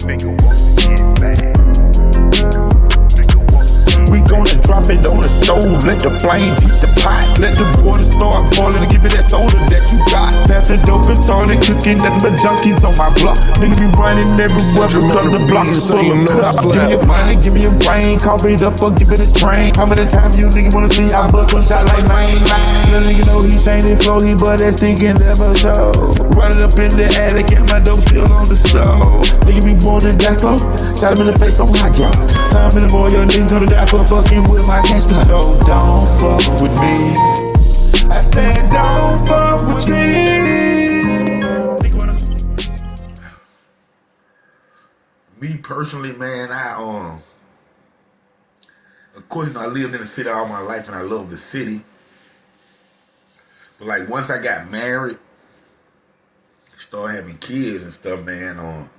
Make a woman get mad. We gonna drop it on the stove, let the flames heat the pot. Let the water start boiling and give me that soda that you got. Pass the dope and started cooking, that's but junkies on my block. Niggas be running everywhere because the block is full of cups. Give me your money, give me your brain, cough it up or give it a train. How many times you niggas wanna see I bust one shot like mine? Little nigga know he changing flow, he but that stinking never show. Running up in the attic and my dope still on the stove. Nigga be born in that slow, shot him in the face on hot drop. How many more young niggas gonna die for fucking with my cash flow? No, don't fuck with me. I said don't fuck with me personally, man, of course, I lived in the city all my life and I love the city. But like once I got married, started having kids and stuff, man,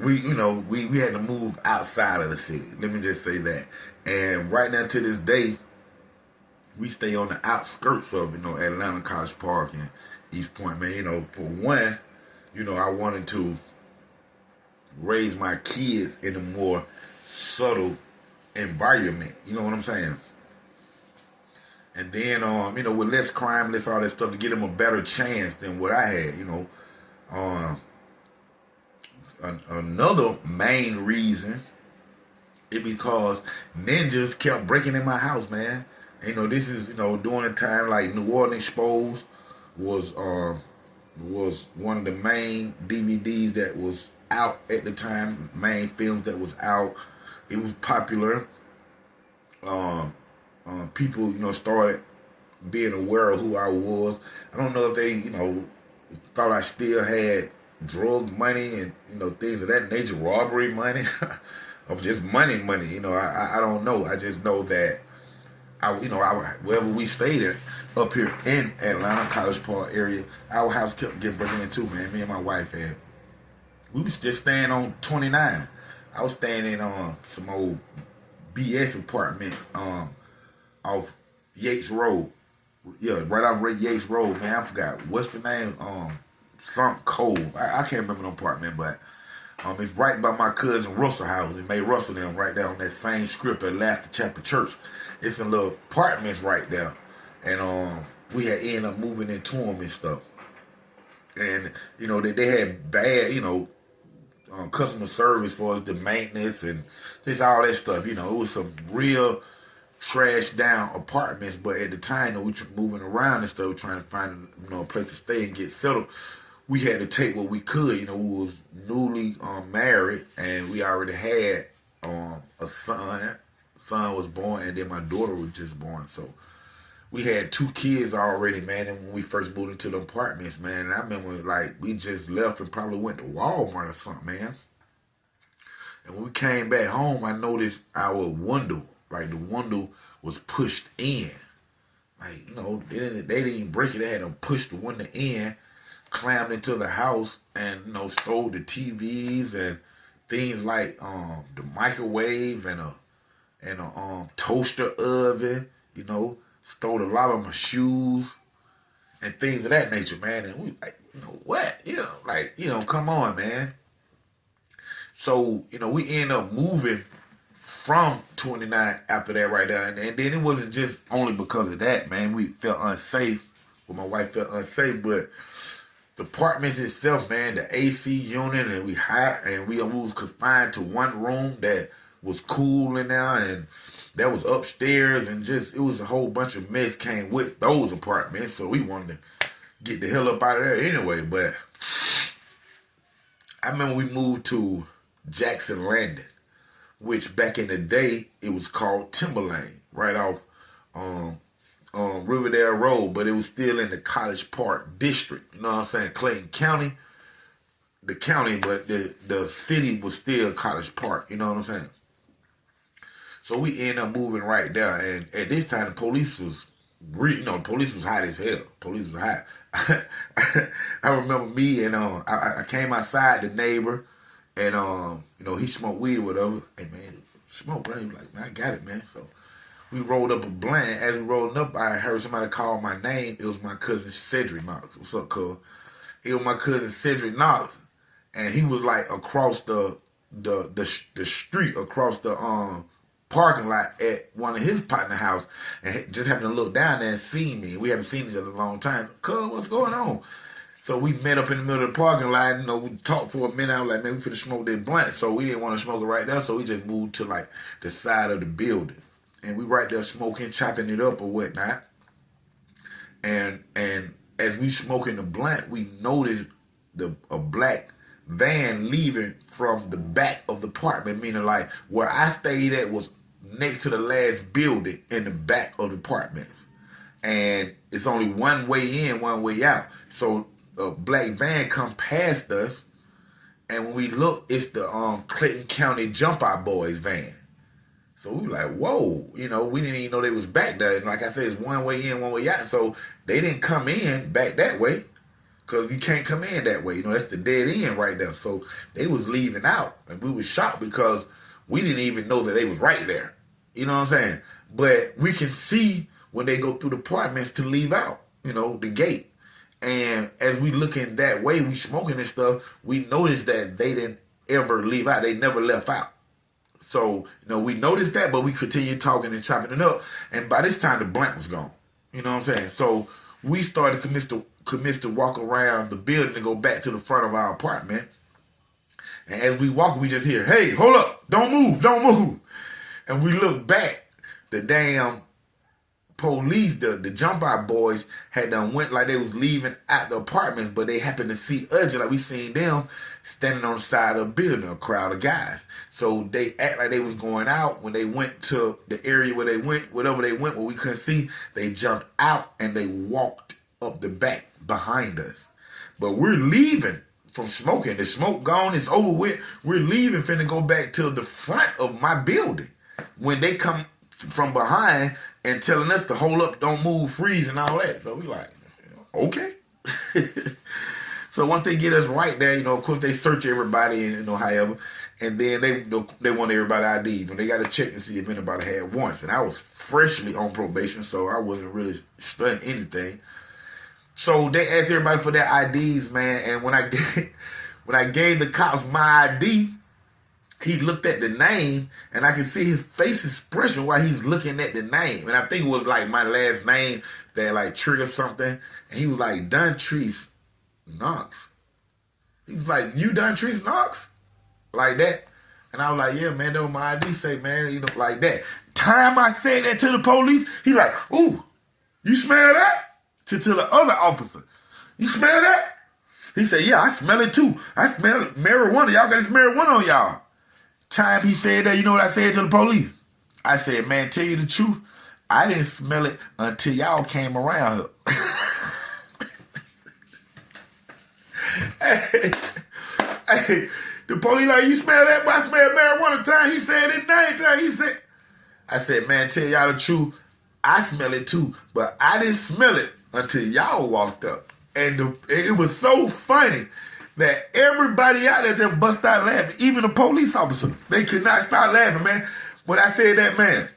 we had to move outside of the city. Let me just say that. And right now to this day, we stay on the outskirts of, Atlanta, College Park and East Point, man. For one, I wanted to raise my kids in a more subtle environment. You know what I'm saying? And then, with less crime, less all that stuff, to give them a better chance than what I had, Another main reason is because ninjas kept breaking in my house, man. This is, during the time like New Orleans Exposed was one of the main DVDs that was out at the time, main films that was out. It was popular. People, started being aware of who I was. I don't know if they, thought I still had drug money and, things of that nature, robbery money, or just money. I don't know. I just know that wherever we stayed at, up here in Atlanta, College Park area, our house kept getting broken into, man. Me and my wife we was just staying on 29. I was staying in some old BS apartments off Yates Road. Yeah, right off Yates Road, man. I forgot what's the name. Something Cove. I can't remember the apartment, but it's right by my cousin Russell house. It made Russell them right there on that same strip at Last Chapel Church. It's some little apartments right there, and we had ended up moving into them and stuff. And they had bad, customer service for us, the maintenance and just all that stuff. It was some real trashed down apartments, but at the time we were moving around and stuff, trying to find a place to stay and get settled. We had to take what we could. We was newly married, and we already had a son. Son was born, and then my daughter was just born. So we had 2 kids already, man. And when we first moved into the apartments, man, and I remember we just left and probably went to Walmart or something, man. And when we came back home, I noticed our window, the window was pushed in. They didn't even break it. They had to push the window in, climbed into the house, and stole the TVs and things like the microwave and a toaster oven. Stole a lot of my shoes and things of that nature, man. And we what? Come on, man. So we end up moving from 29 after that right there, and then it wasn't just only because of that, man. We felt unsafe. Well, my wife felt unsafe, but the apartments itself, man, the AC unit, and we was confined to one room that was cool in there, and that was upstairs, and just it was a whole bunch of mess came with those apartments. So we wanted to get the hell up out of there anyway. But I remember we moved to Jackson Landing, which back in the day it was called Timberlane, right off Riverdale Road, but it was still in the College Park district. You know what I'm saying? Clayton County, the county, but the city was still College Park. You know what I'm saying? So we ended up moving right there, and at this time the police was, police was hot as hell. Police was hot. I remember me and I came outside, the neighbor, and he smoked weed or whatever. Hey man, smoke, bro. He was like, man, I got it, man. So we rolled up a blunt. As we rolled up, I heard somebody call my name. It was my cousin Cedric Knox. What's up, cuz? It was my cousin Cedric Knox. and he was like across the street, across the parking lot at one of his partner house, and just happened to look down there and see me. We haven't seen each other in a long time. Cuz, what's going on? So we met up in the middle of the parking lot. You know, we talked for a minute. I was like, man, we finna smoke this blunt. So we didn't want to smoke it right there. So we just moved to like the side of the building, and we right there smoking, chopping it up or whatnot. And as we smoking the blunt, we noticed a black van leaving from the back of the apartment, meaning like where I stayed at was next to the last building in the back of the apartments. And it's only one way in, one way out. So a black van come past us, and when we look, it's the Clayton County Jump Out Boys van. So we were like, whoa, you know, we didn't even know they was back there. And like I said, it's one way in, one way out. So they didn't come in back that way, because you can't come in that way. You know, that's the dead end right there. So they was leaving out, and we was shocked because we didn't even know that they was right there. You know what I'm saying? But we can see when they go through the apartments to leave out, you know, the gate. And as we looking that way, we smoking and stuff, we noticed that they didn't ever leave out. They never left out. So, you know, we noticed that, but we continued talking and chopping it up. And by this time, the blunt was gone. You know what I'm saying? So we started commence to walk around the building to go back to the front of our apartment. And as we walk, we just hear, hey, hold up, don't move, don't move. And we look back, the damn police, the Jump Out Boys had done went like they was leaving out the apartments, but they happened to see us, like we seen them standing on the side of the building, a crowd of guys. So they act like they was going out. When they went to the area where they went, whatever they went, where we couldn't see, they jumped out and they walked up the back behind us. But we're leaving from smoking. The smoke gone, it's over with. We're leaving, finna go back to the front of my building. When they come from behind and telling us to hold up, don't move, freeze, and all that. So we like, okay. So once they get us right there, you know, of course they search everybody, and you know, however, and then they want everybody IDs. When they got to check to see if anybody had warrants. And I was freshly on probation, so I wasn't really studying anything. So they asked everybody for their IDs, man. And when I gave the cops my ID, he looked at the name, and I could see his face expression while he's looking at the name. And I think it was like my last name that like triggered something. And he was like, Dontrese Knox. He was like, you Dontrese Knox? Like that. And I was like, yeah, man, that was my ID say, man, you know, like that. Time I said that to the police, he like, ooh, you smell that? To the other officer. You smell that? He said, yeah, I smell it too. I smell marijuana. Y'all got this marijuana on y'all. Time he said that, you know what I said to the police? I said, man, tell you the truth, I didn't smell it until y'all came around here. hey, the police like, you smell that? But I smell marijuana. Time he said it, time he said. I said, man, tell y'all the truth, I smell it too, but I didn't smell it until y'all walked up. And it was so funny that everybody out there just bust out laughing. Even the police officer, they could not stop laughing, man. When I said that, man,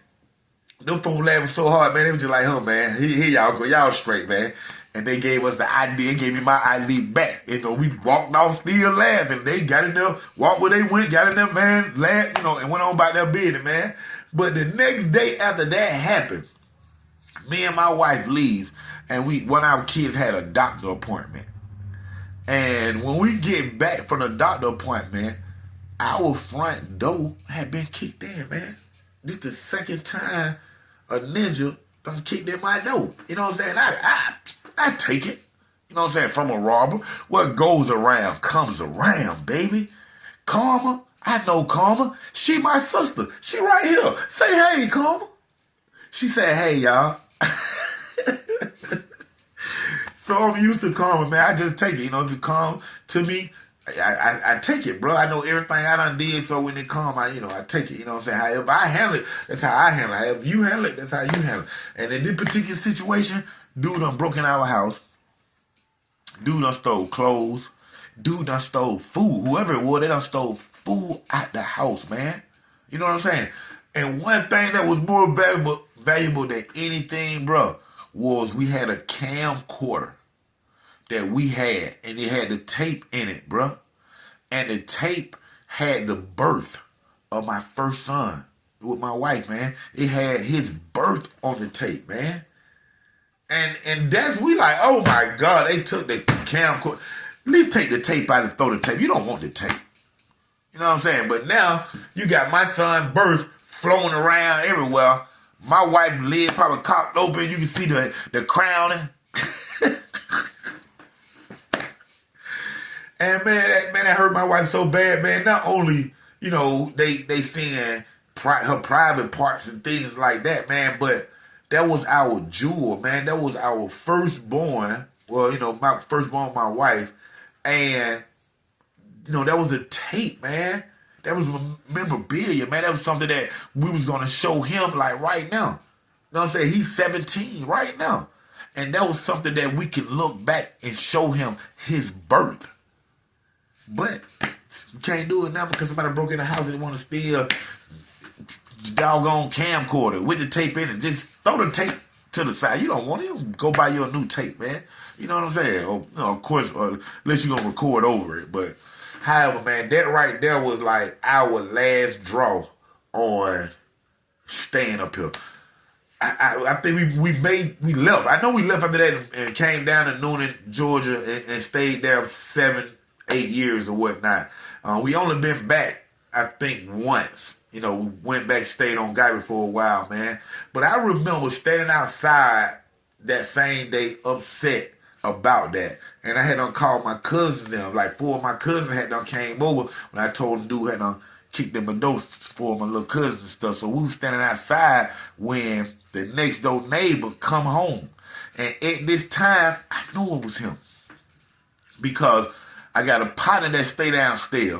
them folks laughing so hard, man. They was just like, huh, man, here y'all go, y'all straight, man. And they gave us the ID, they gave me my ID back. You know, we walked off still laughing. They got in there, walked where they went, got in their van, laughed, you know, and went on about their business, man. But the next day after that happened, me and my wife leave, and one of our kids had a doctor appointment. And when we get back from the doctor appointment, our front door had been kicked in, man. This the second time a ninja done kicked in my door. You know what I'm saying? I take it. You know what I'm saying? From a robber. What goes around comes around, baby. Karma. I know Karma. She my sister. She right here. Say hey, Karma. She said, hey, y'all. So I'm used to Karma, man. I just take it. You know, if you come to me, I take it, bro. I know everything I done did, so when it come, I take it. You know what I'm saying? However I handle it, that's how I handle it. However you handle it, that's how you handle it. And in this particular situation, dude done broke in our house. Dude done stole clothes. Dude done stole food. Whoever it was, they done stole food out the house, man. You know what I'm saying? And one thing that was more valuable than anything, bro, was we had a camcorder that we had, and it had the tape in it, bro. And the tape had the birth of my first son with my wife, man. It had his birth on the tape, man. And that's, we like, oh my God, they took the camcorder. At least take the tape out and throw the tape. You don't want the tape. You know what I'm saying? But now you got my son's birth flowing around everywhere. My wife's lid probably cocked open. You can see the crowning. And man, that hurt my wife so bad, man. Not only, you know, they seeing her private parts and things like that, man, but that was our jewel, man. That was our firstborn. Well, you know, my firstborn, my wife. And, you know, that was a tape, man. That was memorabilia, man. That was something that we was going to show him, like, right now. You know what I'm saying? He's 17 right now. And that was something that we could look back and show him his birth. But you can't do it now because somebody broke in the house and they want to steal the doggone camcorder with the tape in it. Just throw the tape to the side. You don't want it. You go buy you a new tape, man. You know what I'm saying? Or, you know, of course, unless you're going to record over it. But however, man, that right there was like our last draw on staying up here. I think we left. I know we left after that and came down to Noonan, Georgia, and stayed there 7-8 years or whatnot. We only been back, I think, once. You know, we went back, stayed on Guyver for a while, man. But I remember standing outside that same day upset about that. And I had done called my cousins them. Like 4 of my cousins had done came over when I told them dude had done kicked them a dose for my little cousins and stuff. So we was standing outside when the next door neighbor come home. And at this time, I knew it was him. Because I got a partner that stay downstairs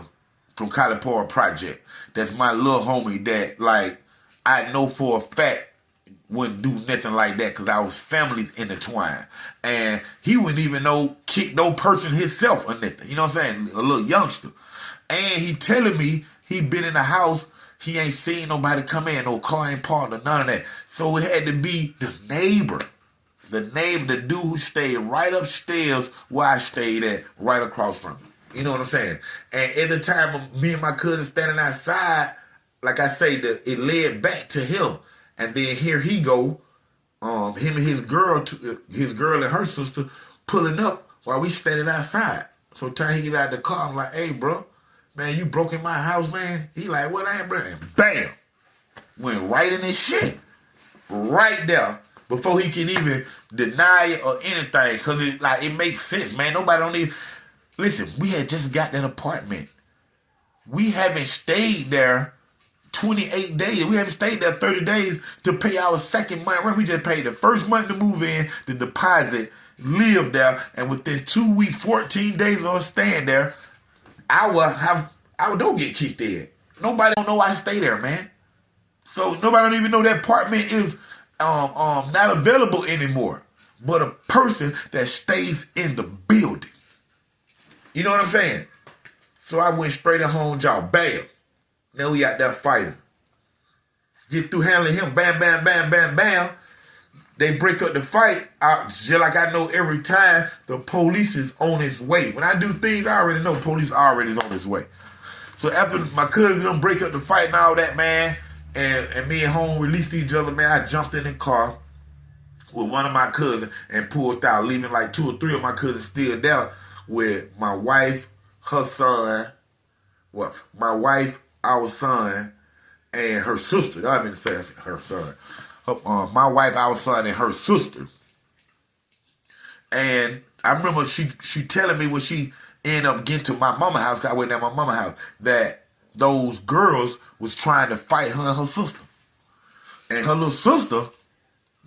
from Kalipora Project. That's my little homie that, like, I know for a fact wouldn't do nothing like that because our families intertwined. And he wouldn't even kick no person himself or nothing. You know what I'm saying? A little youngster. And he telling me he been in the house, he ain't seen nobody come in, no car ain't parked or none of that. So it had to be the neighbor. The neighbor, the dude who stayed right upstairs where I stayed at, right across from me. You know what I'm saying? And at the time of me and my cousin standing outside, like I say, it led back to him. And then here he go, him and his girl and her sister pulling up while we standing outside. So time he get out of the car, I'm like, hey, bro, man, you broke in my house, man. He like, what I ain't breaking? Bam! Went right in his shit. Right there. Before he can even deny it or anything. Because it makes sense, man. Nobody don't need... Listen, we had just got that apartment. We haven't stayed there 28 days. We haven't stayed there 30 days to pay our second month rent. We just paid the first month to move in, the deposit, live there, and within 2 weeks, 14 days of us staying there, our door get kicked in. Nobody don't know I stay there, man. So nobody don't even know that apartment is not available anymore. But a person that stays in the building. You know what I'm saying? So I went straight at home, y'all. Bam. Now we out there fighting. Get through handling him. Bam, bam, bam, bam, bam. They break up the fight. Just like I know every time, the police is on its way. When I do things, I already know police already is on its way. So after my cousin them break up the fight and all that, man, and me and home released each other, man, I jumped in the car with one of my cousins and pulled out, leaving like 2 or 3 of my cousins still there with my wife, her son, our son, and her sister. I didn't say her son. My wife, our son, and her sister. And I remember she telling me when she ended up getting to my mama's house, 'cause I went down my mama's house, that those girls was trying to fight her and her sister. And her little sister,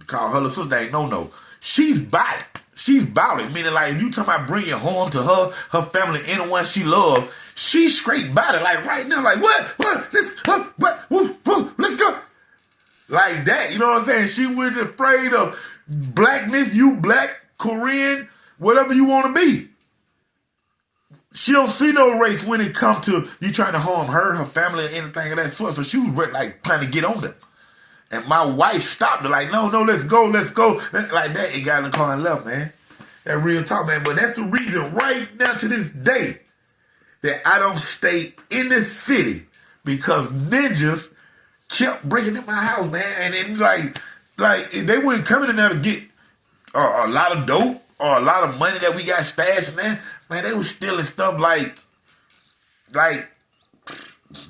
call her little sister, ain't no. She's about it. She's about it. Meaning, like, if you talking about bringing harm to her family, anyone she love, she's straight about it. Like, right now, like, what? Let's go. Like that, you know what I'm saying? She was afraid of blackness, you black, Korean, whatever you want to be. She don't see no race when it comes to you trying to harm her family, or anything of that sort. So she was like trying to get on them. And my wife stopped her, like, no, let's go. Like that, it got in the car and left, man. That real talk, man. But that's the reason right now to this day that I don't stay in the city because ninjas kept breaking in my house, man. And then like they weren't coming in there to get a lot of dope or a lot of money that we got stashed, man. Man, they was stealing stuff like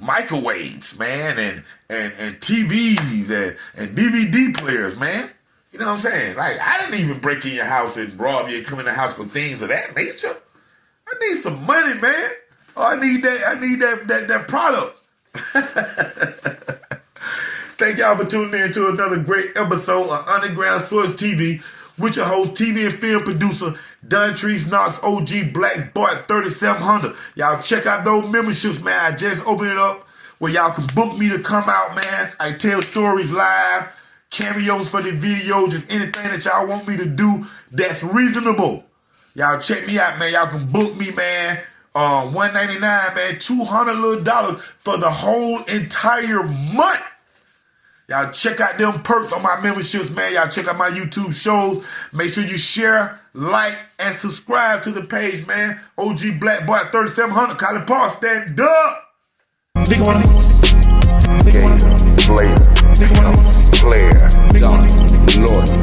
microwaves, man, and TVs and DVD players, man. You know what I'm saying? Like, I didn't even break in your house and rob you and come in the house for things of that nature. I need some money, man. Oh, I need that product. Thank y'all for tuning in to another great episode of Underground Source TV with your host, TV and film producer, Don Trees Knox, OG Black Bart 3700. Y'all check out those memberships, man. I just opened it up where y'all can book me to come out, man. I tell stories live, cameos for the video, just anything that y'all want me to do that's reasonable. Y'all check me out, man. Y'all can book me, man. $199, man. $200 little dollars for the whole entire month. Y'all check out them perks on my memberships, man. Y'all check out my YouTube shows. Make sure you share, like, and subscribe to the page, man. OG Black Bart 3700. College Park, stand up. Nigga wanna Player, lawyer,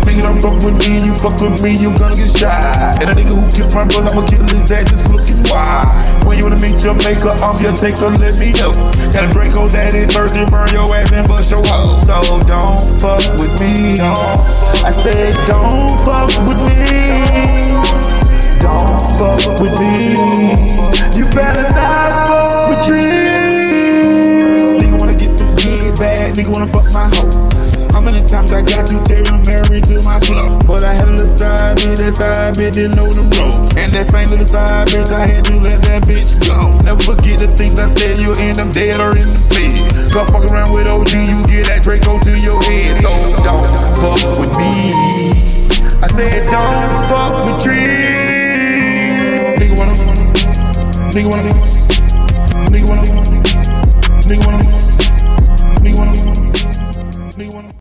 nigga don't fuck with me, you fuck with me, you gonna get shot. And a nigga who killed my brother, I'ma kill his ass just looking wild. When you wanna meet your maker, I'm your taker, let me know. Got a Draco that is first and burn your ass and bust your hoe. So don't fuck with me, I said don't fuck with me. Don't fuck with me. You better not fuck with me. Nigga wanna get some good bad, nigga wanna fuck my hoe. How many times I got to tell him married to my flow? But I had a little side bitch, that side bitch didn't know the ropes. And that same little side bitch, I had to let that bitch go. Never forget the things I said, you'll end up dead or in the bed. Go fuck around with OG, you get that Draco to your head. So don't fuck with me. I said don't fuck with me. Nigga wanna, nigga wanna, nigga wanna, nigga wanna, nigga wanna, nigga wanna.